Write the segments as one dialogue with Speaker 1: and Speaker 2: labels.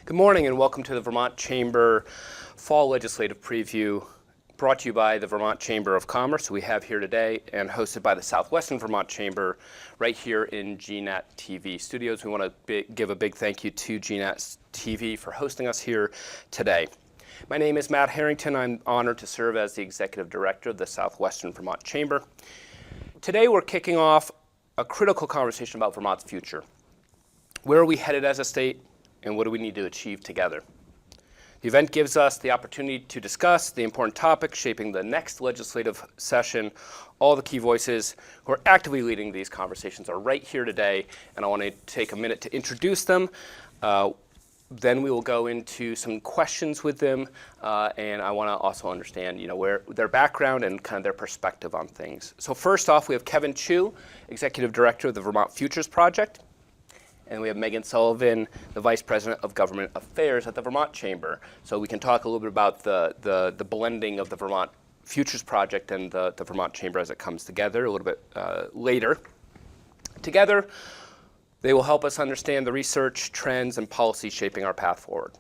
Speaker 1: Good morning and welcome to the Vermont Chamber Fall Legislative Preview, brought to you by the Vermont Chamber of Commerce we have here today and hosted by the Southwestern Vermont Chamber right here in GNAT-TV studios. We want to give a big thank you to GNAT-TV for hosting us here today. My name is Matt Harrington. I'm honored to serve as the Executive Director of the Southwestern Vermont Chamber. Today we're kicking off a critical conversation about Vermont's future. Where are we headed as a state? And what do we need to achieve together? The event gives us the opportunity to discuss the important topics shaping the next legislative session. All the key voices who are actively leading these conversations are right here today, and I want to take a minute to introduce them. Then we will go into some questions with them, and I want to also understand, where their background and kind of their perspective on things. So first off, we have Kevin Chu, Executive Director of the Vermont Futures Project. And we have Megan Sullivan, the Vice President of Government Affairs at the Vermont Chamber. So we can talk a little bit about the blending of the Vermont Futures Project and the Vermont Chamber as it comes together a little bit later. Together, they will help us understand the research, trends, and policies shaping our path forward.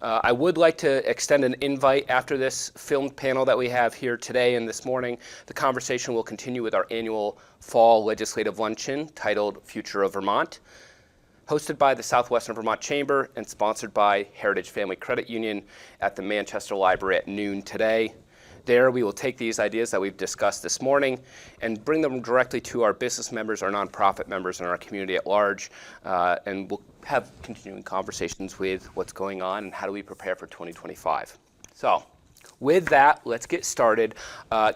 Speaker 1: I would like to extend an invite after this filmed panel that we have here today and this morning. The conversation will continue with our annual Fall Legislative Luncheon titled Future of Vermont, hosted by the Southwestern Vermont Chamber and sponsored by Heritage Family Credit Union at the Manchester Library at noon today. There we will take these ideas that we've discussed this morning and bring them directly to our business members, our nonprofit members, and our community at large. And we'll have continuing conversations with what's going on and how do we prepare for 2025. So with that, let's get started.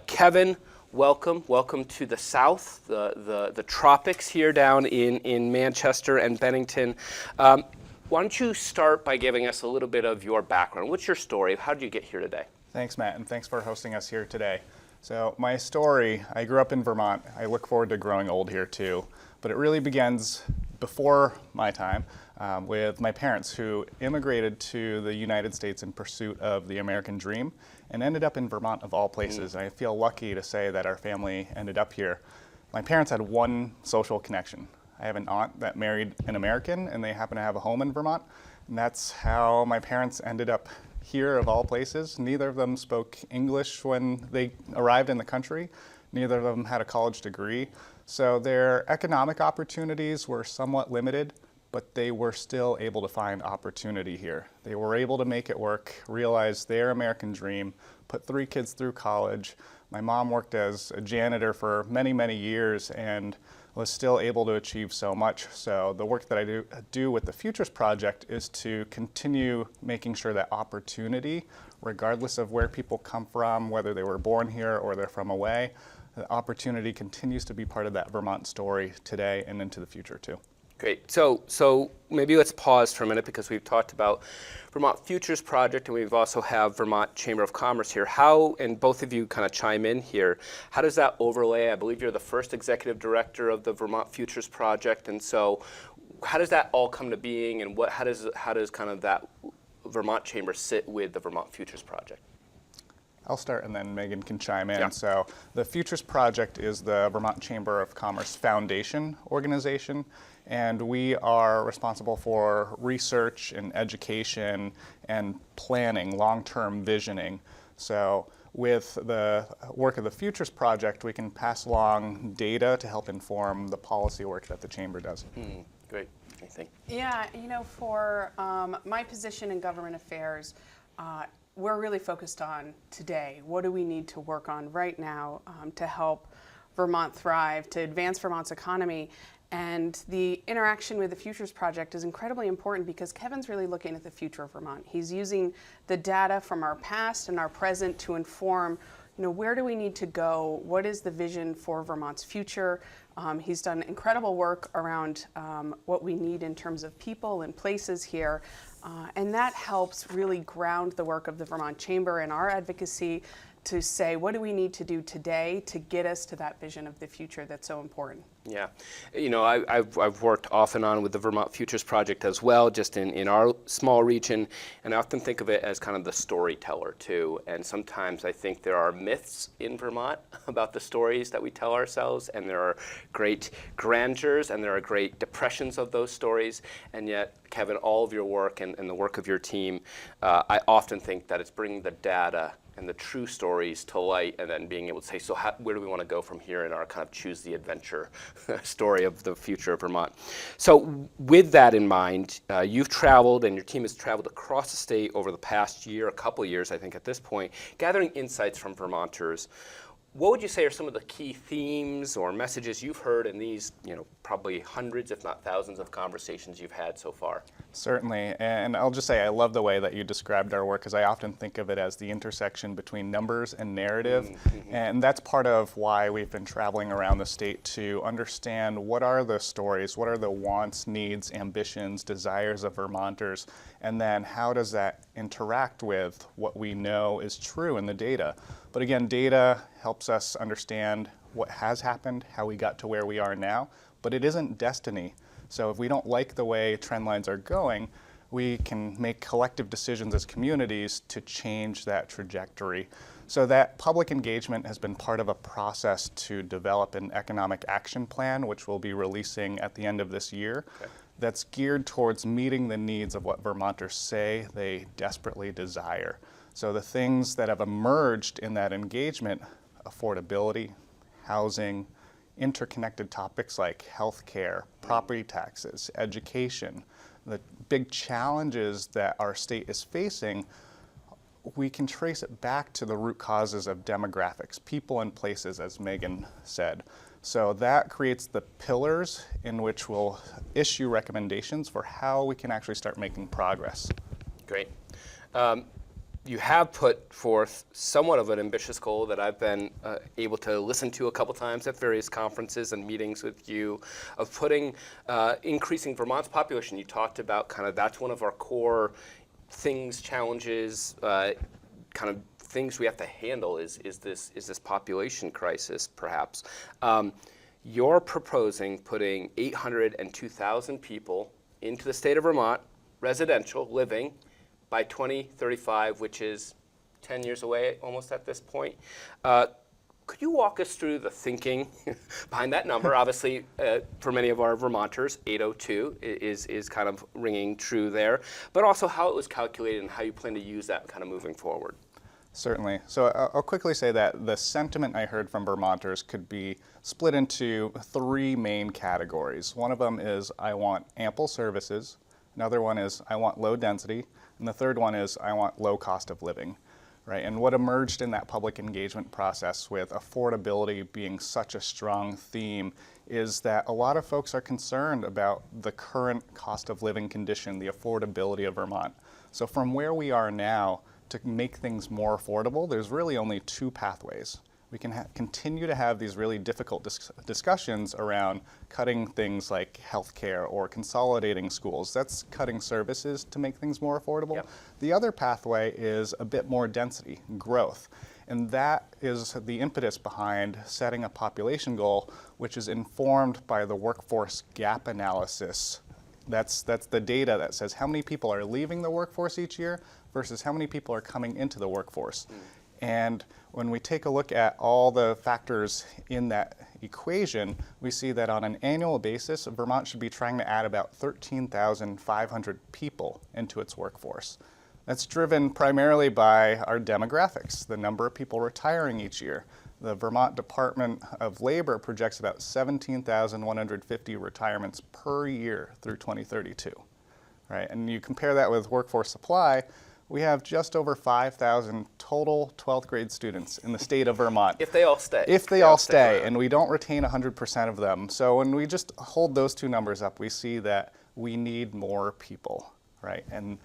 Speaker 1: Kevin, welcome to the South, the tropics here down in Manchester and Bennington. Why don't you start by giving us a little bit of your background? What's your story? How did you get here today?
Speaker 2: Thanks, Matt, and thanks for hosting us here today. So my story, I grew up in Vermont. I look forward to growing old here too, but it really begins before my time with my parents who immigrated to the United States in pursuit of the American dream and ended up in Vermont of all places. And I feel lucky to say that our family ended up here. My parents had one social connection. I have an aunt that married an American and they happen to have a home in Vermont. And that's how my parents ended up here of all places. Neither of them spoke English when they arrived in the country. Neither of them had a college degree. So their economic opportunities were somewhat limited, but they were still able to find opportunity here. They were able to make it work, realize their American dream, put 3 kids through college. My mom worked as a janitor for many, many years and was still able to achieve so much. So the work that I do with the Futures Project is to continue making sure that opportunity, regardless of where people come from, whether they were born here or they're from away, the opportunity continues to be part of that Vermont story today and into the future too.
Speaker 1: Great. So maybe let's pause for a minute because we've talked about Vermont Futures Project and we've also have Vermont Chamber of Commerce here. How, and both of you kind of chime in here, how does that overlay? I believe you're the first executive director of the Vermont Futures Project, and so how does that all come to being, and how does kind of that Vermont Chamber sit with the Vermont Futures Project?
Speaker 2: I'll start and then Megan can chime in.
Speaker 1: Yeah.
Speaker 2: So the Futures Project is the Vermont Chamber of Commerce Foundation organization, and we are responsible for research and education and planning, long-term visioning. So with the work of the Futures Project, we can pass along data to help inform the policy work that the Chamber does.
Speaker 1: Great. Anything?
Speaker 3: Yeah, for my position in government affairs, we're really focused on today. What do we need to work on right now to help Vermont thrive, to advance Vermont's economy? And the interaction with the Futures Project is incredibly important because Kevin's really looking at the future of Vermont. He's using the data from our past and our present to inform, where do we need to go? What is the vision for Vermont's future? He's done incredible work around what we need in terms of people and places here. And that helps really ground the work of the Vermont Chamber and our advocacy to say, what do we need to do today to get us to that vision of the future that's so important?
Speaker 1: Yeah, you know, I've worked off and on with the Vermont Futures Project as well, just in our small region, and I often think of it as kind of the storyteller too. And sometimes I think there are myths in Vermont about the stories that we tell ourselves, and there are great grandeurs and there are great depressions of those stories. And yet, Kevin, all of your work and the work of your team, I often think that it's bringing the data and the true stories to light, and then being able to say, so where do we want to go from here in our kind of choose the adventure story of the future of Vermont. So with that in mind, you've traveled and your team has traveled across the state over the past year, a couple years I think at this point, gathering insights from Vermonters. What would you say are some of the key themes or messages you've heard in these, probably hundreds, if not thousands, of conversations you've had so far?
Speaker 2: Certainly, and I'll just say I love the way that you described our work, because I often think of it as the intersection between numbers and narrative, and that's part of why we've been traveling around the state to understand what are the stories, what are the wants, needs, ambitions, desires of Vermonters, and then how does that interact with what we know is true in the data. But again, data helps us understand what has happened, how we got to where we are now, but it isn't destiny. So if we don't like the way trend lines are going, we can make collective decisions as communities to change that trajectory. So that public engagement has been part of a process to develop an economic action plan, which we'll be releasing at the end of this year. Okay. That's geared towards meeting the needs of what Vermonters say they desperately desire. So the things that have emerged in that engagement, affordability, housing, interconnected topics like healthcare, property taxes, education, the big challenges that our state is facing, we can trace it back to the root causes of demographics, people and places, as Megan said. So that creates the pillars in which we'll issue recommendations for how we can actually start making progress.
Speaker 1: Great. You have put forth somewhat of an ambitious goal that I've been able to listen to a couple times at various conferences and meetings with you, of putting increasing Vermont's population. You talked about kind of that's one of our core things, challenges, kind of things we have to handle is this population crisis, perhaps. You're proposing putting 802,000 people into the state of Vermont, residential, living, by 2035, which is 10 years away almost at this point. Could you walk us through the thinking behind that number? Obviously, for many of our Vermonters, 802 is kind of ringing true there, but also how it was calculated and how you plan to use that kind of moving forward.
Speaker 2: Certainly. So I'll quickly say that the sentiment I heard from Vermonters could be split into three main categories. One of them is I want ample services. Another one is I want low density. And the third one is I want low cost of living, right? And what emerged in that public engagement process with affordability being such a strong theme is that a lot of folks are concerned about the current cost of living condition, the affordability of Vermont. So from where we are now to make things more affordable, there's really only two pathways. We can continue to have these really difficult discussions around cutting things like healthcare or consolidating schools. That's cutting services to make things more affordable. Yep. The other pathway is a bit more density, growth. And that is the impetus behind setting a population goal, which is informed by the workforce gap analysis. That's the data that says how many people are leaving the workforce each year versus how many people are coming into the workforce. And when we take a look at all the factors in that equation, we see that on an annual basis, Vermont should be trying to add about 13,500 people into its workforce. That's driven primarily by our demographics, the number of people retiring each year. The Vermont Department of Labor projects about 17,150 retirements per year through 2032, right? And you compare that with workforce supply, we have just over 5,000 total 12th grade students in the state of Vermont.
Speaker 1: If they all stay.
Speaker 2: If they all stay, and we don't retain 100% of them. So when we just hold those two numbers up, we see that we need more people, right? And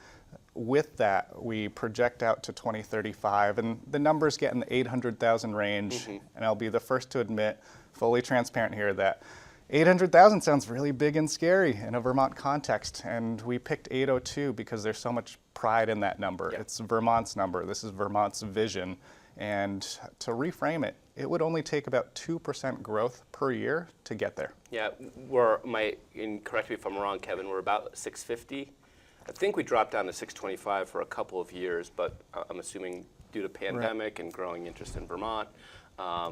Speaker 2: with that, we project out to 2035, and the numbers get in the 800,000 range. And I'll be the first to admit, fully transparent here, that 800,000 sounds really big and scary in a Vermont context, and we picked 802 because there's so much pride in that number. Yep. It's Vermont's number. This is Vermont's vision, And to reframe it, it would only take about 2% growth per year to get there.
Speaker 1: Yeah, correct me if I'm wrong, Kevin, we're about 650. I think we dropped down to 625 for a couple of years, but I'm assuming due to pandemic and growing interest in Vermont,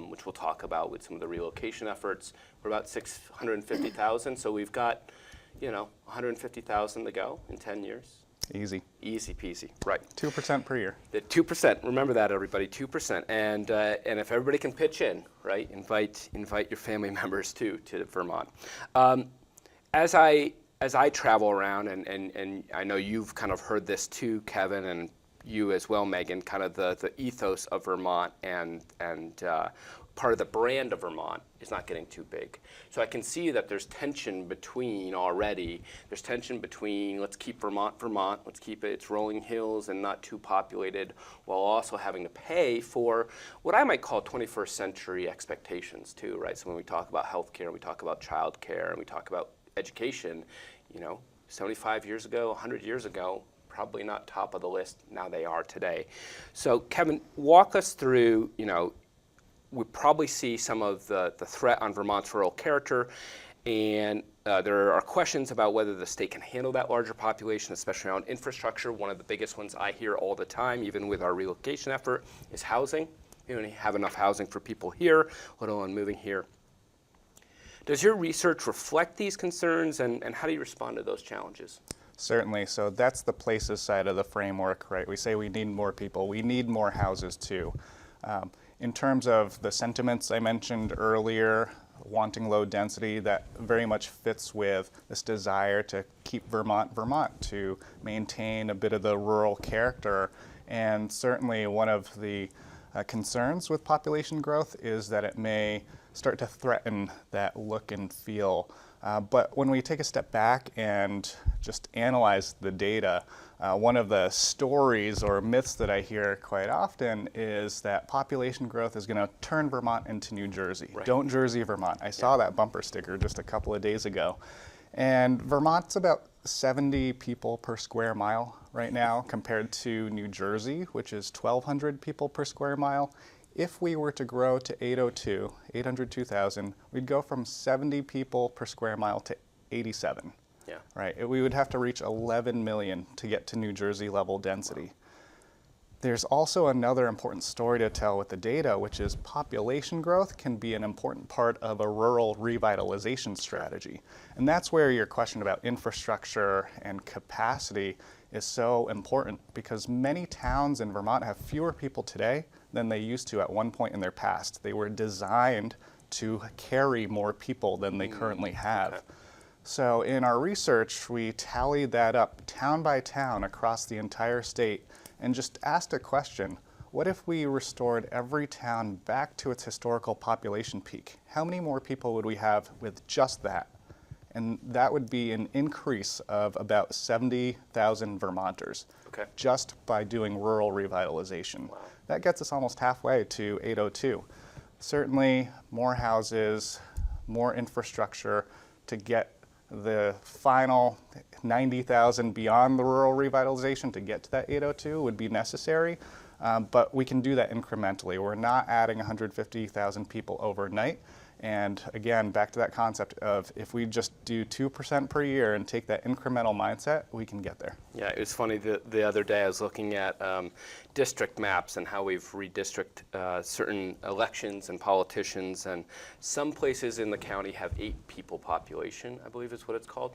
Speaker 1: which we'll talk about with some of the relocation efforts, we're about 650,000. So we've got, 150,000 to go in 10 years.
Speaker 2: Easy.
Speaker 1: Easy peasy, right.
Speaker 2: 2% per year.
Speaker 1: The 2%, remember that, everybody, 2%. And if everybody can pitch in, right, invite your family members to Vermont. As I travel around, and I know you've kind of heard this too, Kevin, and you as well, Megan, kind of the ethos of Vermont and part of the brand of Vermont is not getting too big. So I can see that there's tension between let's keep Vermont, let's keep its rolling hills and not too populated, while also having to pay for what I might call 21st century expectations too, right? So when we talk about healthcare, we talk about childcare, and we talk about education, 75 years ago, 100 years ago, probably not top of the list. Now they are today. So Kevin, walk us through, we probably see some of the threat on Vermont's rural character, and there are questions about whether the state can handle that larger population, especially around infrastructure. One of the biggest ones I hear all the time, even with our relocation effort, is housing. We don't have enough housing for people here, let alone moving here. Does your research reflect these concerns, and how do you respond to those challenges?
Speaker 2: Certainly. So that's the places side of the framework, right? We say we need more people. We need more houses too. In terms of the sentiments I mentioned earlier, wanting low density, that very much fits with this desire to keep Vermont, to maintain a bit of the rural character. And certainly one of the concerns with population growth is that it may start to threaten that look and feel. But when we take a step back and just analyze the data, one of the stories or myths that I hear quite often is that population growth is going to turn Vermont into New Jersey. Right. Don't Jersey Vermont. I saw that bumper sticker just a couple of days ago. And Vermont's about 70 people per square mile right now compared to New Jersey, which is 1,200 people per square mile. If we were to grow to 802,000, we'd go from 70 people per square mile to 87. Yeah. Right. We would have to reach 11 million to get to New Jersey level density. Wow. There's also another important story to tell with the data, which is population growth can be an important part of a rural revitalization strategy. And that's where your question about infrastructure and capacity is so important, because many towns in Vermont have fewer people today than they used to at one point in their past. They were designed to carry more people than they currently have. Okay. So in our research, we tallied that up town by town across the entire state and just asked a question: what if we restored every town back to its historical population peak? How many more people would we have with just that? And that would be an increase of about 70,000 Vermonters, just by doing rural revitalization. Wow. That gets us almost halfway to 802. Certainly more houses, more infrastructure to get the final 90,000 beyond the rural revitalization to get to that 802 would be necessary, but we can do that incrementally. We're not adding 150,000 people overnight. And again, back to that concept of if we just do 2% per year and take that incremental mindset, we can get there.
Speaker 1: Yeah, it was funny, the other day I was looking at district maps and how we've redistricted certain elections and politicians, and some places in the county have 8 people population, I believe is what it's called,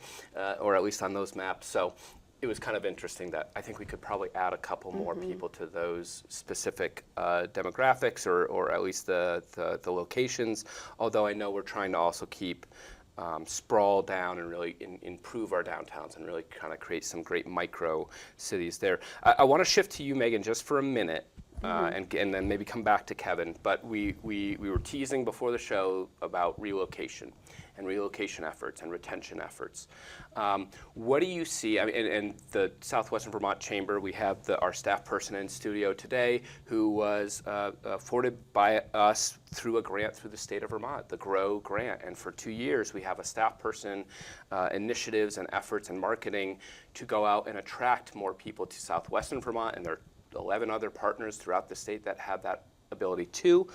Speaker 1: or at least on those maps. So it was kind of interesting that I think we could probably add a couple more people to those specific demographics, or at least the locations, although I know we're trying to also keep sprawl down and really improve our downtowns and really kind of create some great micro cities there. I want to shift to you, Megan, just for a minute. And then maybe come back to Kevin, but we were teasing before the show about relocation and relocation efforts and retention efforts. What do you see? I mean, and the Southwestern Vermont Chamber, we have our staff person in studio today who was afforded by us through a grant through the state of Vermont, the GROW grant. And for 2 years, we have a staff person, initiatives and efforts and marketing to go out and attract more people to Southwestern Vermont, and there are 11 other partners throughout the state that have that ability too.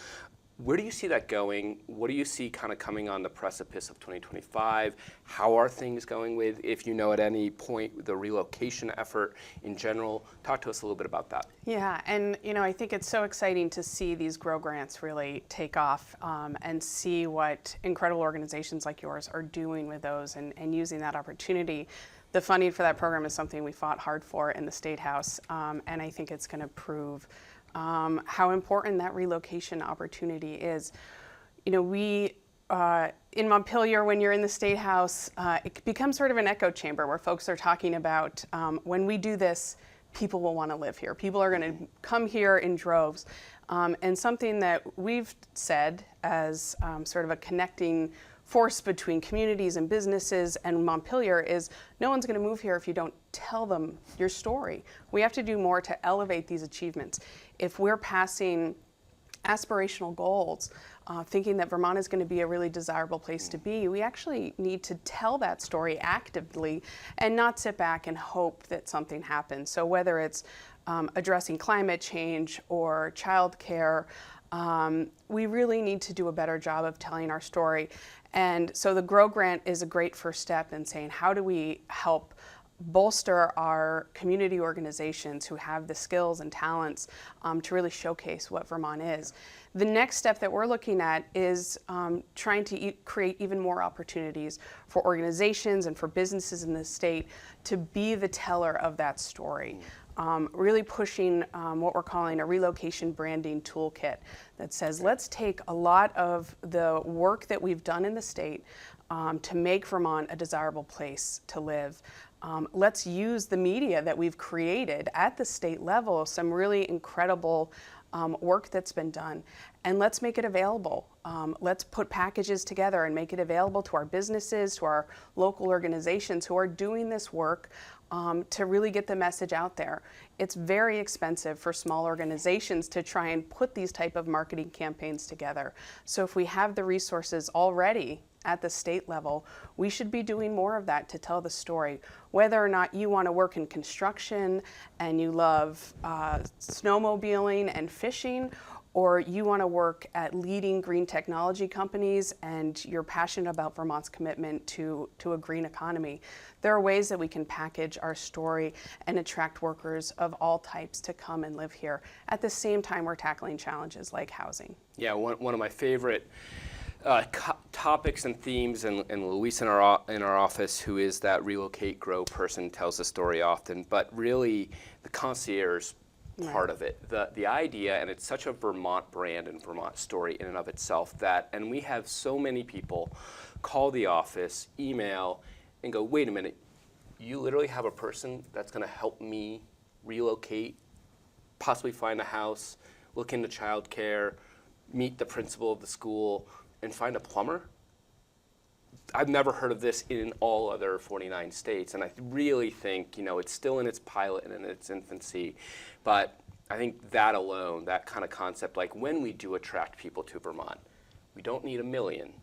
Speaker 1: Where do you see that going? What do you see kind of coming on the precipice of 2025? How are things going with, if you know at any point, the relocation effort in general? Talk to us a little bit about that.
Speaker 3: Yeah, and I think it's so exciting to see these GROW grants really take off and see what incredible organizations like yours are doing with those and using that opportunity. The funding for that program is something we fought hard for in the State House, and I think it's going to prove how important that relocation opportunity is. We in Montpelier, when you're in the State House, it becomes sort of an echo chamber where folks are talking about when we do this, people will want to live here. People are going to come here in droves. And something that we've said as sort of a connecting force between communities and businesses and Montpelier is no one's going to move here if you don't tell them your story. We have to do more to elevate these achievements. If we're passing aspirational goals, thinking that Vermont is going to be a really desirable place to be, we actually need to tell that story actively and not sit back and hope that something happens. So whether it's addressing climate change or childcare, we really need to do a better job of telling our story. And so the GROW grant is a great first step in saying, how do we help bolster our community organizations who have the skills and talents to really showcase what Vermont is. The next step that we're looking at is trying to create even more opportunities for organizations and for businesses in the state to be the teller of that story. Really pushing what we're calling a relocation branding toolkit that says, let's take a lot of the work that we've done in the state to make Vermont a desirable place to live. Let's use the media that we've created at the state level, some really incredible work that's been done, and let's make it available. Let's put packages together and make it available to our businesses, to our local organizations who are doing this work to really get the message out there. It's very expensive for small organizations to try and put these type of marketing campaigns together. So if we have the resources already at the state level, we should be doing more of that to tell the story. Whether or not you want to work in construction and you love snowmobiling and fishing, or you want to work at leading green technology companies and you're passionate about Vermont's commitment to a green economy, there are ways that we can package our story and attract workers of all types to come and live here. At the same time, we're tackling challenges like housing.
Speaker 1: Yeah, one of my favorite topics and themes, and Luis in our office, who is that relocate, grow person, tells the story often, but really the concierge part of it, the idea, and it's such a Vermont brand and Vermont story in and of itself that, and we have so many people call the office, email, and go, wait a minute, you literally have a person that's going to help me relocate, possibly find a house, look into childcare, meet the principal of the school, and find a plumber? I've never heard of this in all other 49 states, and I really think, it's still in its pilot and in its infancy, but I think that alone, that kind of concept, like when we do attract people to Vermont, we don't need 1 million,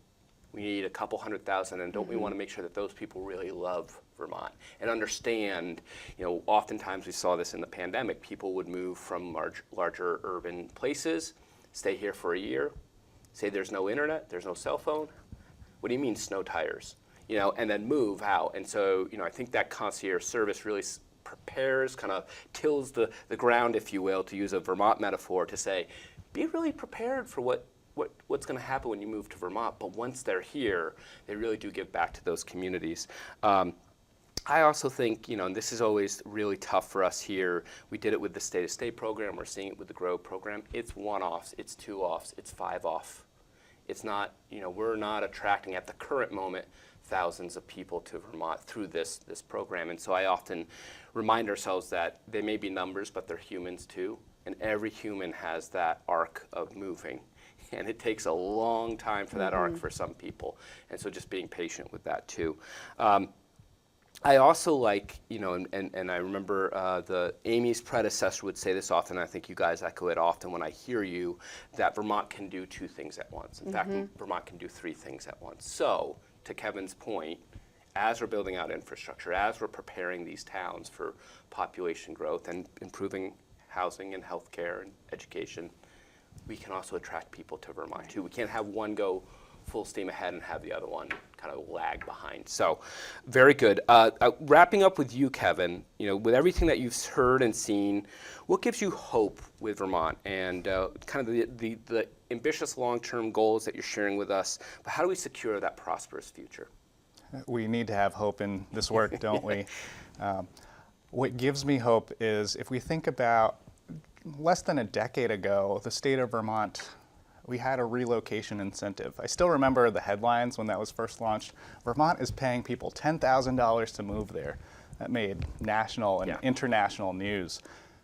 Speaker 1: we need a couple 100,000, and don't we want to make sure that those people really love Vermont and understand, oftentimes we saw this in the pandemic, people would move from larger urban places, stay here for a year, say there's no internet, there's no cell phone. What do you mean snow tires? And then move out. And so, I think that concierge service really prepares, kind of tills the ground, if you will, to use a Vermont metaphor, to say, be really prepared for what's going to happen when you move to Vermont. But once they're here, they really do give back to those communities. I also think, and this is always really tough for us here. We did it with the State of State program. We're seeing it with the GROW program. It's 1-offs, it's 2-offs, it's 5-off. It's not, we're not attracting at the current moment thousands of people to Vermont through this program. And so I often remind ourselves that they may be numbers, but they're humans too. And every human has that arc of moving. And it takes a long time for that arc for some people. And so just being patient with that too. I also like, and I remember Amy's predecessor would say this often, and I think you guys echo it often when I hear you, that Vermont can do 2 things at once. In fact, Vermont can do 3 things at once. So, to Kevin's point, as we're building out infrastructure, as we're preparing these towns for population growth and improving housing and healthcare and education, we can also attract people to Vermont too. We can't have one go full steam ahead and have the other one kind of lag behind. So, very good. Wrapping up with you, Kevin, with everything that you've heard and seen, what gives you hope with Vermont and kind of the ambitious long-term goals that you're sharing with us, but how do we secure that prosperous future?
Speaker 2: We need to have hope in this work, don't we? What gives me hope is if we think about less than a decade ago, the state of Vermont, we had a relocation incentive. I still remember the headlines when that was first launched. Vermont is paying people $10,000 to move there. That made national and international news.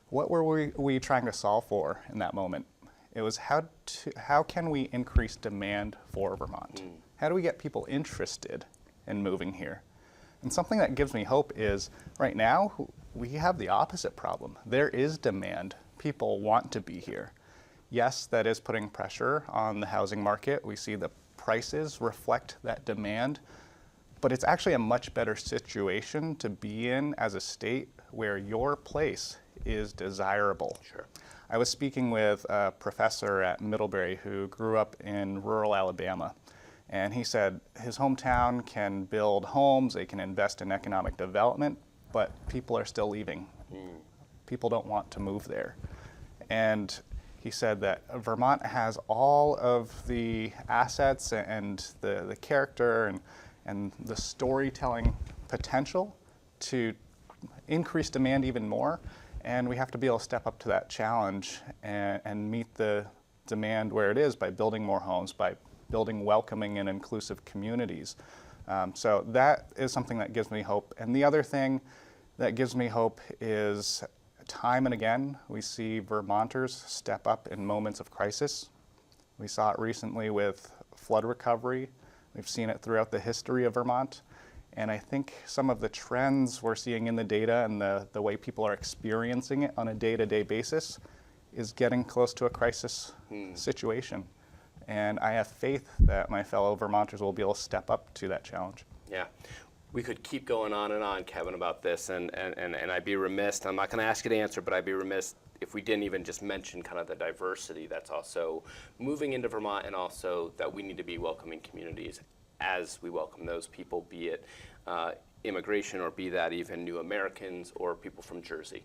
Speaker 2: What were we trying to solve for in that moment? It was how can we increase demand for Vermont? How do we get people interested in moving here? And something that gives me hope is right now we have the opposite problem. There is demand. People want to be here. Yes, that is putting pressure on the housing market. We see the prices reflect that demand, but it's actually a much better situation to be in as a state where your place is desirable.
Speaker 1: Sure.
Speaker 2: I was speaking with a professor at Middlebury who grew up in rural Alabama, and he said his hometown can build homes, they can invest in economic development, but people are still leaving. People don't want to move there. And he said that Vermont has all of the assets and the character and the storytelling potential to increase demand even more. And we have to be able to step up to that challenge and meet the demand where it is by building more homes, by building welcoming and inclusive communities. So that is something that gives me hope. And the other thing that gives me hope is time and again, we see Vermonters step up in moments of crisis. We saw it recently with flood recovery. We've seen it throughout the history of Vermont. And I think some of the trends we're seeing in the data and the way people are experiencing it on a day-to-day basis is getting close to a crisis situation. And I have faith that my fellow Vermonters will be able to step up to that challenge.
Speaker 1: Yeah. We could keep going on and on, Kevin, about this, and I'd be remiss, I'm not going to ask you to answer, but I'd be remiss if we didn't even just mention kind of the diversity that's also moving into Vermont, and also that we need to be welcoming communities as we welcome those people, be it immigration or be that even new Americans or people from Jersey.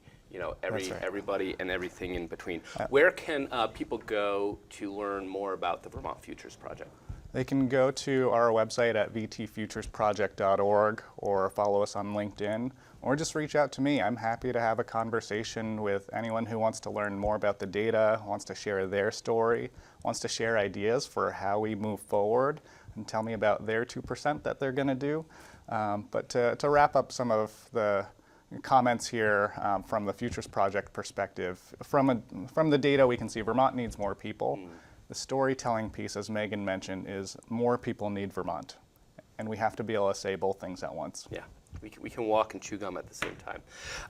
Speaker 1: Everybody and everything in between. Where can people go to learn more about the Vermont Futures Project?
Speaker 2: They can go to our website at vtfuturesproject.org or follow us on LinkedIn, or just reach out to me. I'm happy to have a conversation with anyone who wants to learn more about the data, wants to share their story, wants to share ideas for how we move forward, and tell me about their 2% that they're going to do. But to wrap up some of the comments here from the Futures Project perspective, from the data we can see Vermont needs more people. The storytelling piece, as Megan mentioned, is more people need Vermont. And we have to be able to say both things at once.
Speaker 1: Yeah, we can walk and chew gum at the same time.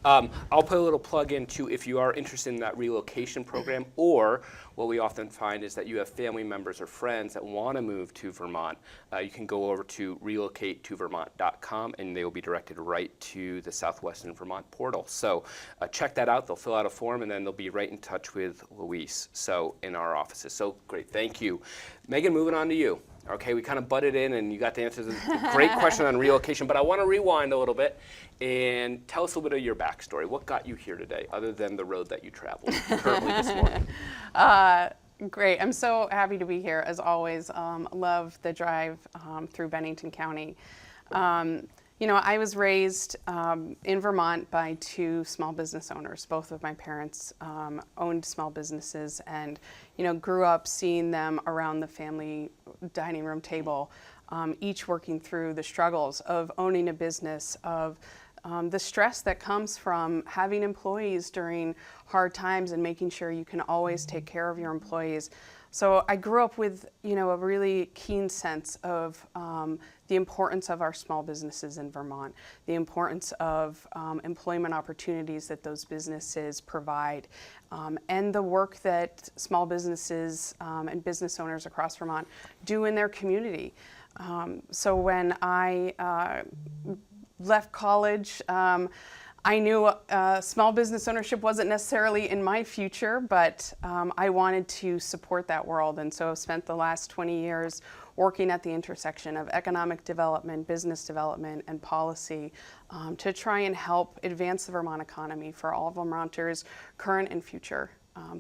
Speaker 1: I'll put a little plug in too, if you are interested in that relocation program, or what we often find is that you have family members or friends that want to move to Vermont, you can go over to relocatetovermont.com and they will be directed right to the Southwestern Vermont portal. So check that out. They'll fill out a form and then they'll be right in touch with Luis, so in our offices. So great, thank you. Megan, moving on to you. Okay, we kind of butted in and you got the answers. Great question on relocation, but I want to rewind a little bit and tell us a little bit of your backstory. What got you here today, other than the road that you traveled currently this morning?
Speaker 3: Great, I'm so happy to be here as always. Love the drive through Bennington County. I was raised in Vermont by two small business owners. Both of my parents owned small businesses, and grew up seeing them around the family dining room table, each working through the struggles of owning a business, of the stress that comes from having employees during hard times and making sure you can always take care of your employees. So I grew up with, a really keen sense of the importance of our small businesses in Vermont, the importance of employment opportunities that those businesses provide, and the work that small businesses and business owners across Vermont do in their community. So when I left college, I knew small business ownership wasn't necessarily in my future, but I wanted to support that world. And so I've spent the last 20 years working at the intersection of economic development, business development, and policy to try and help advance the Vermont economy for all Vermonters, current and future,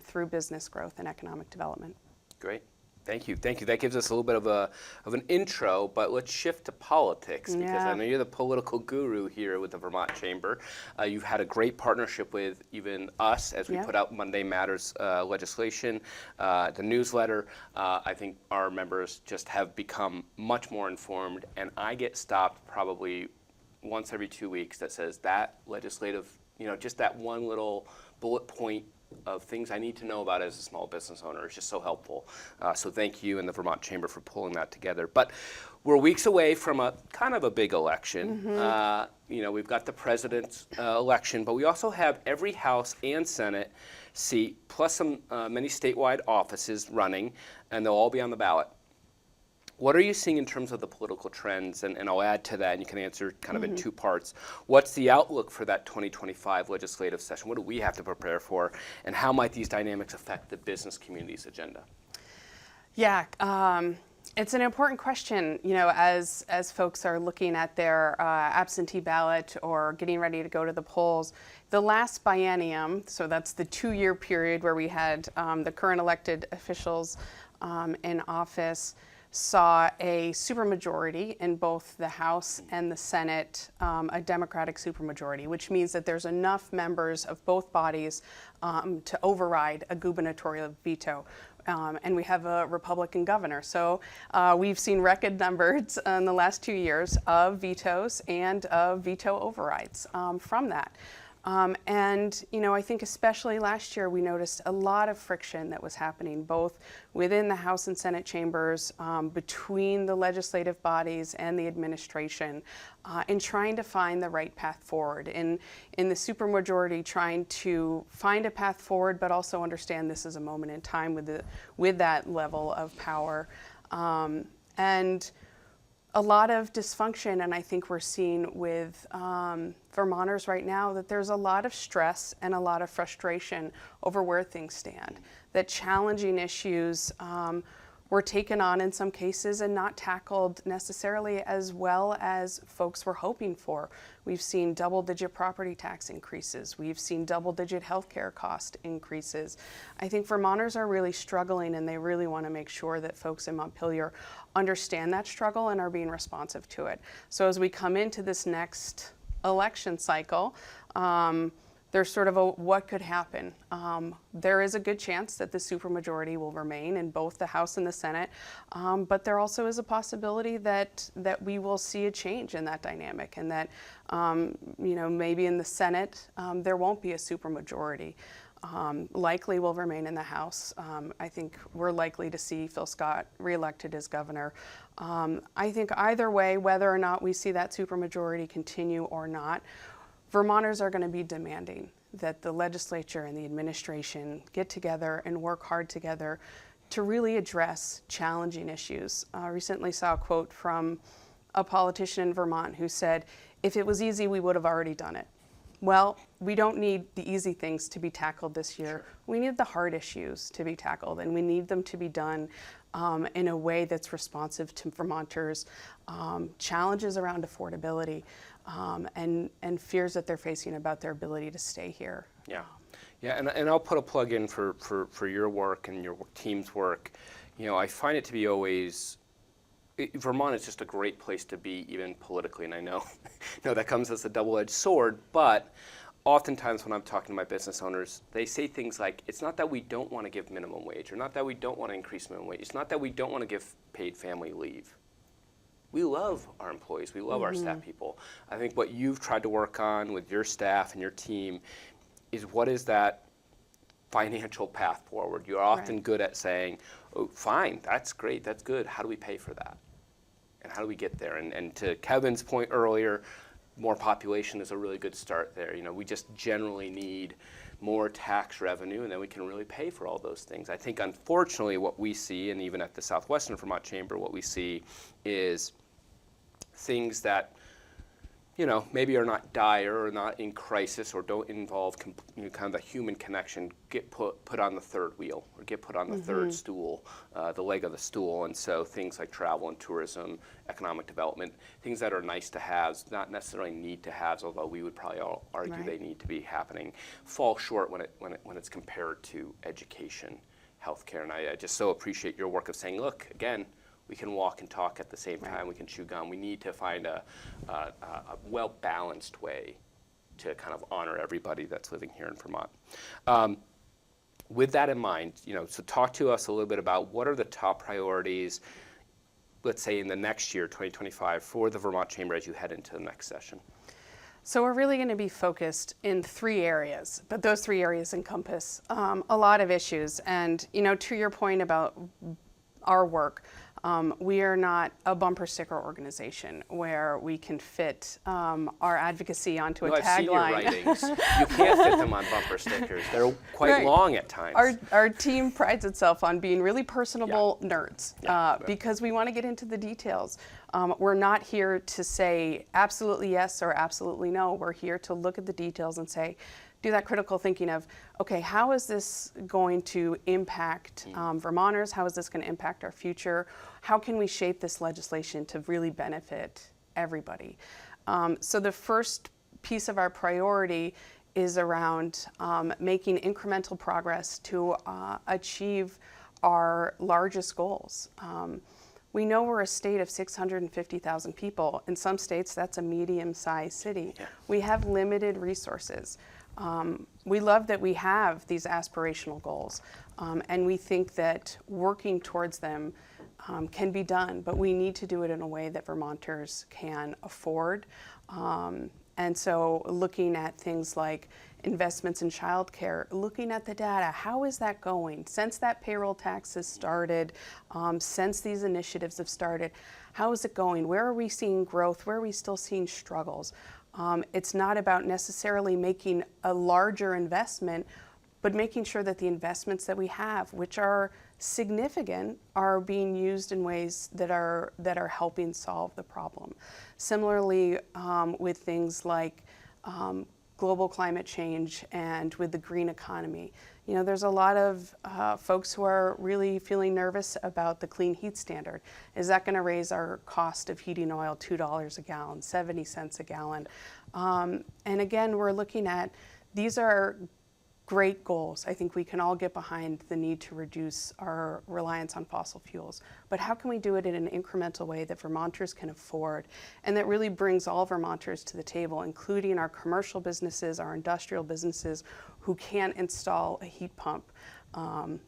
Speaker 3: through business growth and economic development.
Speaker 1: Great. Thank you. Thank you. That gives us a little bit of an intro, but let's shift to politics because I know you're the political guru here with the Vermont Chamber. You've had a great partnership with even us as we put out Monday Matters legislation, the newsletter. I think our members just have become much more informed, and I get stopped probably once every 2 weeks that says that legislative, just that one little bullet point of things I need to know about as a small business owner is just so helpful. So thank you and the Vermont Chamber for pulling that together. But we're weeks away from a kind of a big election. We've got the president's election, but we also have every House and Senate seat, plus some many statewide offices running, and they'll all be on the ballot. What are you seeing in terms of the political trends? And I'll add to that, and you can answer kind of in two parts. What's the outlook for that 2025 legislative session? What do we have to prepare for? And how might these dynamics affect the business community's agenda?
Speaker 3: Yeah, it's an important question, as folks are looking at their absentee ballot or getting ready to go to the polls. The last biennium, so that's the 2-year period where we had the current elected officials in office, saw a supermajority in both the House and the Senate, a Democratic supermajority, which means that there's enough members of both bodies to override a gubernatorial veto. And we have a Republican governor. So we've seen record numbers in the last 2 years of vetoes and of veto overrides from that. I think especially last year we noticed a lot of friction that was happening both within the House and Senate chambers, between the legislative bodies and the administration, in trying to find the right path forward. In the supermajority, trying to find a path forward, but also understand this is a moment in time with that level of power. And a lot of dysfunction, and I think we're seeing with Vermonters right now that there's a lot of stress and a lot of frustration over where things stand. That challenging issues were taken on in some cases and not tackled necessarily as well as folks were hoping for. We've seen double-digit property tax increases. We've seen double-digit healthcare cost increases. I think Vermonters are really struggling, and they really want to make sure that folks in Montpelier understand that struggle and are being responsive to it. So as we come into this next election cycle, there's sort of a what could happen. There is a good chance that the supermajority will remain in both the House and the Senate, but there also is a possibility that we will see a change in that dynamic, and that maybe in the Senate there won't be a supermajority. Likely will remain in the House. I think we're likely to see Phil Scott reelected as governor. I think either way, whether or not we see that supermajority continue or not, Vermonters are going to be demanding that the legislature and the administration get together and work hard together to really address challenging issues. I recently saw a quote from a politician in Vermont who said, "If it was easy, we would have already done it." Well, we don't need the easy things to be tackled this year. Sure. We need the hard issues to be tackled, and we need them to be done in a way that's responsive to Vermonters' challenges around affordability and fears that they're facing about their ability to stay here.
Speaker 1: Yeah, and I'll put a plug in for your work and your team's work. I find it to be always, Vermont is just a great place to be, even politically, and I know that comes as a double-edged sword, but oftentimes when I'm talking to my business owners, they say things like, it's not that we don't want to give minimum wage, or not that we don't want to increase minimum wage, it's not that we don't want to give paid family leave. We love our employees, we love our staff people. I think what you've tried to work on with your staff and your team is what is that financial path forward. You're often good at saying, oh, fine, that's great, that's good, how do we pay for that? And how do we get there? And to Kevin's point earlier, more population is a really good start there. We just generally need more tax revenue, and then we can really pay for all those things. I think, unfortunately, what we see, and even at the Southwestern Vermont Chamber, what we see is things that, maybe are not dire or not in crisis or don't involve kind of the human connection, get put on the third wheel or get put on the third stool, the leg of the stool. And so things like travel and tourism, economic development, things that are nice to haves, not necessarily need to haves, although we would probably all argue they need to be happening, fall short when it's compared to education, healthcare. And I just so appreciate your work of saying, look, again, we can walk and talk at the same time. We can chew gum. We need to find a well-balanced way to kind of honor everybody that's living here in Vermont. With that in mind, so talk to us a little bit about what are the top priorities, let's say in the next year, 2025, for the Vermont Chamber as you head into the next session.
Speaker 3: So we're really going to be focused in 3 areas, but those 3 areas encompass a lot of issues. And to your point about our work, we are not a bumper sticker organization where we can fit our advocacy onto a tagline.
Speaker 1: I've seen your writings. You can't fit them on bumper stickers. They're quite long at times.
Speaker 3: Our team prides itself on being really personable nerds because we want to get into the details. We're not here to say absolutely yes or absolutely no. We're here to look at the details and say, do that critical thinking of, okay, how is this going to impact Vermonters? How is this going to impact our future? How can we shape this legislation to really benefit everybody? So the first piece of our priority is around making incremental progress to achieve our largest goals. We know we're a state of 650,000 people. In some states, that's a medium-sized city. Yeah. We have limited resources. We love that we have these aspirational goals, and we think that working towards them can be done, but we need to do it in a way that Vermonters can afford. And so looking at things like investments in childcare, looking at the data, how is that going? Since that payroll tax has started, since these initiatives have started, how is it going? Where are we seeing growth? Where are we still seeing struggles? It's not about necessarily making a larger investment, but making sure that the investments that we have, which are significant, are being used in ways that are helping solve the problem. Similarly, with things like global climate change and with the green economy. There's a lot of folks who are really feeling nervous about the clean heat standard. Is that going to raise our cost of heating oil $2 a gallon, 70 cents a gallon? And again, we're looking at, these are great goals. I think we can all get behind the need to reduce our reliance on fossil fuels. But how can we do it in an incremental way that Vermonters can afford and that really brings all Vermonters to the table, including our commercial businesses, our industrial businesses who can't install a heat pump,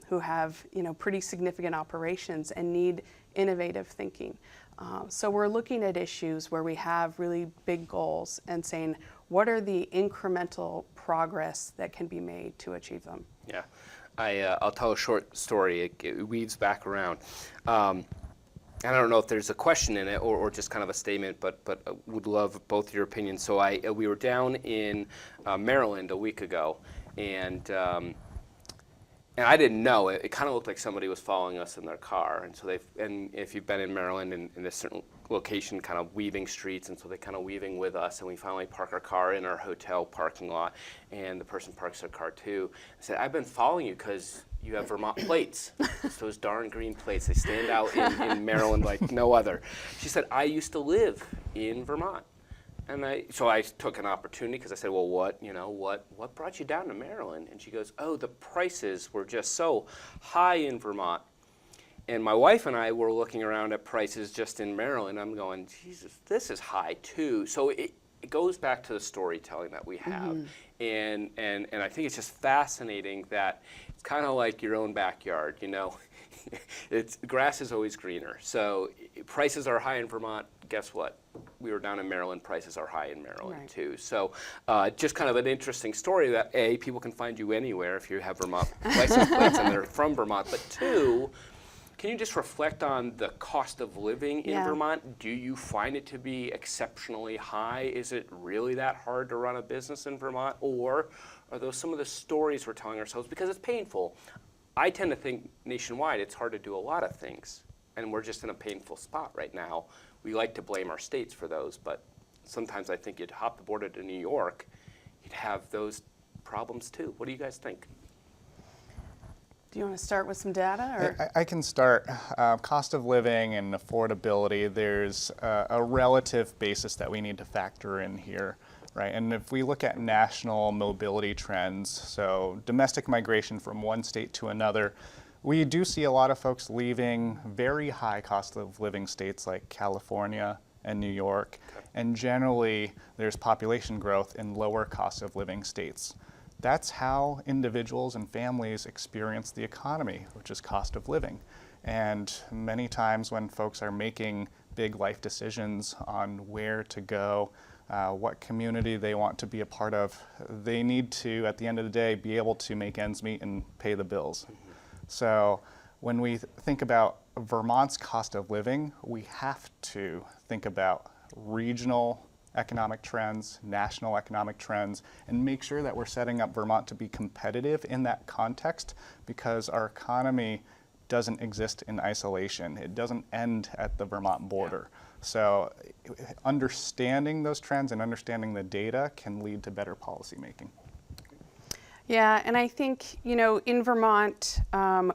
Speaker 3: who have pretty significant operations and need innovative thinking. So we're looking at issues where we have really big goals and saying, what are the incremental progress that can be made to achieve them?
Speaker 1: Yeah, I'll tell a short story. It weaves back around. And I don't know if there's a question in it or just kind of a statement, but would love both your opinions. So we were down in Maryland a week ago, and I didn't know. It kind of looked like somebody was following us in their car. And so and if you've been in Maryland in this certain location, kind of weaving streets, and so they're kind of weaving with us. And we finally park our car in our hotel parking lot, and the person parks their car too. I said, I've been following you because you have Vermont plates. It's those darn green plates. They stand out in Maryland like no other. She said, I used to live in Vermont. And so I took an opportunity because I said, well, what brought you down to Maryland? And she goes, oh, the prices were just so high in Vermont. And my wife and I were looking around at prices just in Maryland. I'm going, Jesus, this is high too. So it goes back to the storytelling that we have. And I think it's just fascinating that it's kind of like your own backyard, grass is always greener. So prices are high in Vermont. Guess what? We were down in Maryland. Prices are high in Maryland too. So just kind of an interesting story that A, people can find you anywhere if you have Vermont license plates and they're from Vermont. But two, can you just reflect on the cost of living in Vermont? Do you find it to be exceptionally high? Is it really that hard to run a business in Vermont? Or are those some of the stories we're telling ourselves? Because it's painful. I tend to think nationwide it's hard to do a lot of things. And we're just in a painful spot right now. We like to blame our states for those, but sometimes I think you'd hop the border to New York, you'd have those problems too. What do you guys think?
Speaker 3: Do you want to start with some data? Or?
Speaker 2: I can start. Cost of living and affordability, there's a relative basis that we need to factor in here, right? And if we look at national mobility trends, so domestic migration from one state to another, we do see a lot of folks leaving very high cost of living states like California and New York. Okay. And generally, there's population growth in lower cost of living states. That's how individuals and families experience the economy, which is cost of living. And many times when folks are making big life decisions on where to go, what community they want to be a part of, they need to, at the end of the day, be able to make ends meet and pay the bills. Mm-hmm. So when we think about Vermont's cost of living, we have to think about regional economic trends, national economic trends, and make sure that we're setting up Vermont to be competitive in that context, because our economy doesn't exist in isolation. It doesn't end at the Vermont border. Yeah. So understanding those trends and understanding the data can lead to better policymaking.
Speaker 3: Yeah, and I think, you know, in Vermont,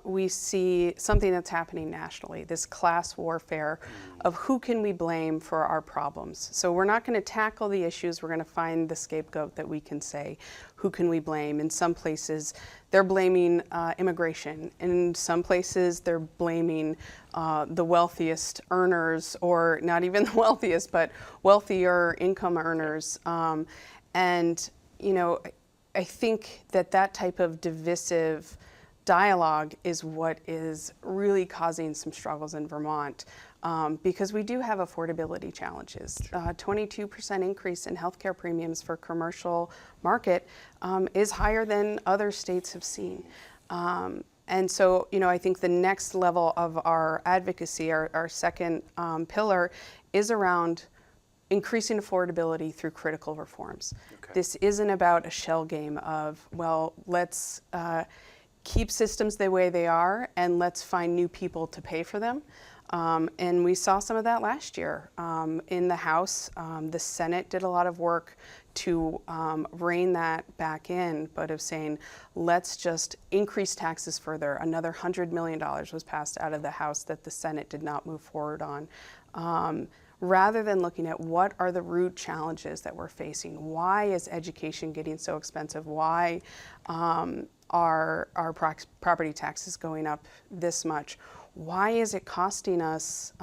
Speaker 3: we see something that's happening nationally, this class warfare of who can we blame for our problems. So we're not going to tackle the issues, we're going to find the scapegoat that we can say, who can we blame? In some places, they're blaming immigration. In some places, they're blaming the wealthiest earners, or not even the wealthiest, but wealthier income earners. And, you know, I think that that type of divisive dialogue is what is really causing some struggles in Vermont, because we do have affordability challenges. 22% increase in healthcare premiums for commercial market is higher than other states have seen. And so, you know, I think the next level of our advocacy, our second pillar, is around increasing affordability through critical reforms. Okay. This isn't about a shell game of, well, let's keep systems the way they are and let's find new people to pay for them. And we saw some of that last year in the House. The Senate did a lot of work to rein that back in, but of saying, let's just increase taxes further. Another $100 million was passed out of the House that the Senate did not move forward on. Rather than looking at what are the root challenges that we're facing. Why is education getting so expensive? Why are property taxes going up this much? Why is it costing us,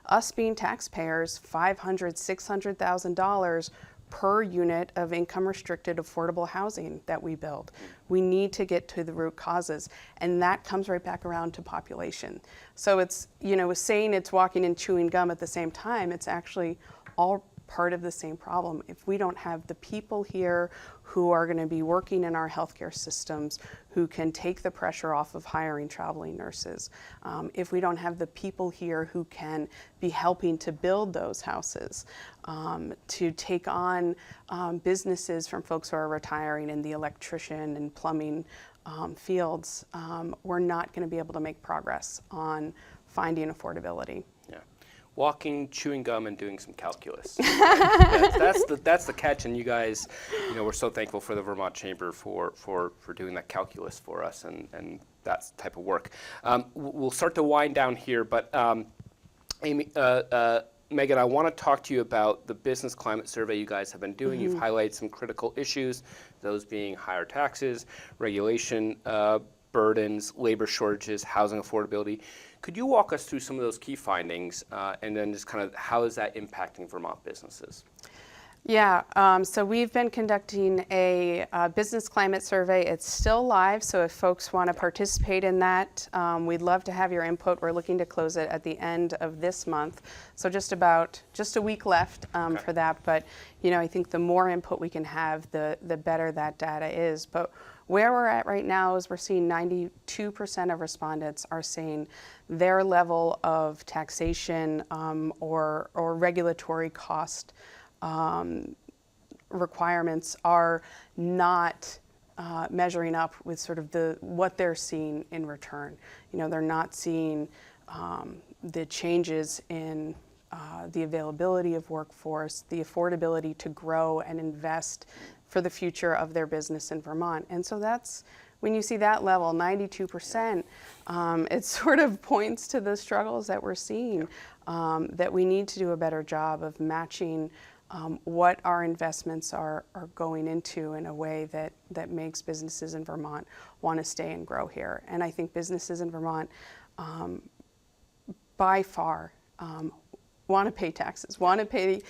Speaker 3: us being taxpayers, $500,000, $600,000 per unit of income restricted affordable housing that we build? We need to get to the root causes, and that comes right back around to population. So it's, you know, saying it's walking and chewing gum at the same time, it's actually all part of the same problem. If we don't have the people here who are going to be working in our healthcare systems, who can take the pressure off of hiring traveling nurses, if we don't have the people here who can be helping to build those houses, to take on businesses from folks who are retiring in the electrician and plumbing fields, we're not going to be able to make progress on finding affordability.
Speaker 1: Yeah. Walking, chewing gum, and doing some calculus. That's the catch, and you guys, you know, we're so thankful for the Vermont Chamber for doing that calculus for us, and that type of work. We'll start to wind down here, but Amy, Megan, I want to talk to you about the business climate survey you guys have been doing. Mm-hmm. You've highlighted some critical issues, those being higher taxes, regulation burdens, labor shortages, housing affordability. Could you walk us through some of those key findings and then just kind of how is that impacting Vermont businesses?
Speaker 3: Yeah, so we've been conducting a business climate survey. It's still live, so if folks want to participate in that, we'd love to have your input. We're looking to close it at the end of this month, so just a week left for that. But you know, I think the more input we can have, the better that data is. But where we're at right now is we're seeing 92% of respondents are saying their level of taxation or regulatory cost requirements are not measuring up with sort of what they're seeing in return. You know, they're not seeing the changes in the availability of workforce, the affordability to grow and invest for the future of their business in Vermont. And so that's, when you see that level, 92%, it sort of points to the struggles that we're seeing, that we need to do a better job of matching what our investments are going into in a way that makes businesses in Vermont want to stay and grow here. And I think businesses in Vermont, by far, want to pay taxes, want to pay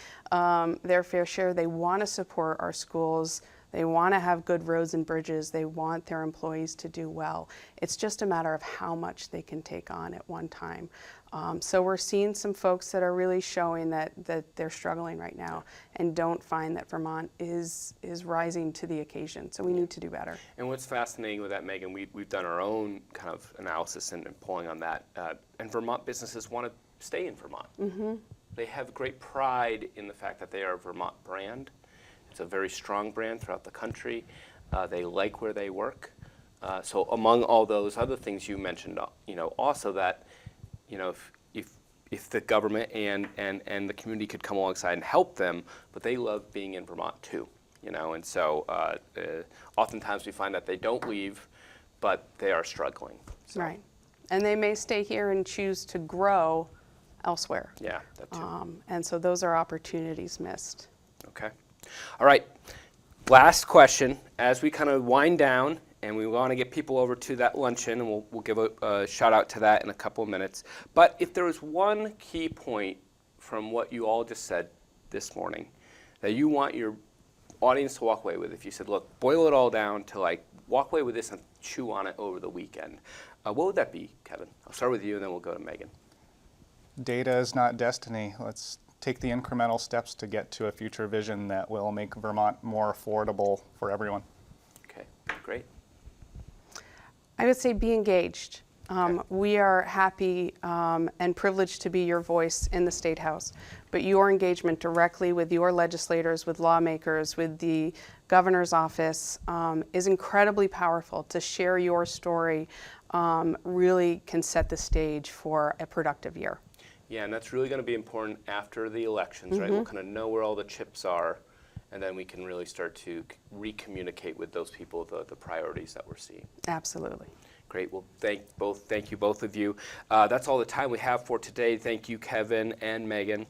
Speaker 3: their fair share. They want to support our schools. They want to have good roads and bridges. They want their employees to do well. It's just a matter of how much they can take on at one time. So we're seeing some folks that are really showing that they're struggling right now and don't find that Vermont is rising to the occasion. So we need to do better.
Speaker 1: And what's fascinating with that, Megan, we've done our own kind of analysis and polling on that. And Vermont businesses want to stay in Vermont. Mm-hmm. They have great pride in the fact that they are a Vermont brand. It's a very strong brand throughout the country. They like where they work. So among all those other things you mentioned, also that, if the government and the community could come alongside and help them, but they love being in Vermont too, and so oftentimes we find that they don't leave, but they are struggling. So.
Speaker 3: Right. And they may stay here and choose to grow elsewhere.
Speaker 1: Yeah, that too.
Speaker 3: And so those are opportunities missed.
Speaker 1: Okay. All right. Last question. As we kind of wind down, and we want to get people over to that luncheon, and we'll give a shout out to that in a couple of minutes. But if there was one key point from what you all just said this morning that you want your audience to walk away with, if you said, look, boil it all down to walk away with this and chew on it over the weekend, what would that be, Kevin? I'll start with you, and then we'll go to Megan.
Speaker 2: Data is not destiny. Let's take the incremental steps to get to a future vision that will make Vermont more affordable for everyone.
Speaker 1: Okay, great.
Speaker 3: I would say be engaged. We are happy and privileged to be your voice in the State House, but your engagement directly with your legislators, with lawmakers, with the governor's office is incredibly powerful. To share your story really can set the stage for a productive year.
Speaker 1: Yeah, and that's really going to be important after the elections, right? We'll kind of know where all the chips are, and then we can really start to re-communicate with those people the priorities that we're seeing.
Speaker 3: Absolutely.
Speaker 1: Great. Well, thank you both of you. That's all the time we have for today. Thank you, Kevin and Megan,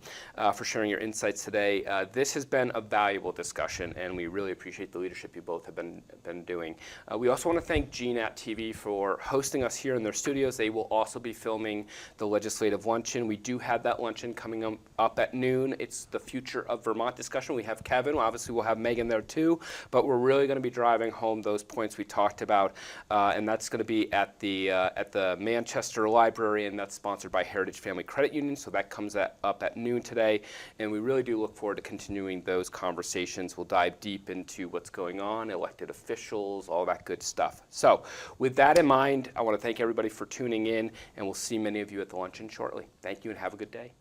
Speaker 1: for sharing your insights today. This has been a valuable discussion, and we really appreciate the leadership you both have been doing. We also want to thank GNAT-TV for hosting us here in their studios. They will also be filming the legislative luncheon. We do have that luncheon coming up at noon. It's the Future of Vermont discussion. We have Kevin. Obviously, we'll have Megan there too, but we're really going to be driving home those points we talked about, and that's going to be at the Manchester Library, and that's sponsored by Heritage Family Credit Union, so that comes up at noon today, and we really do look forward to continuing those conversations. We'll dive deep into what's going on, elected officials, all that good stuff. So with that in mind, I want to thank everybody for tuning in, and we'll see many of you at the luncheon shortly. Thank you and have a good day.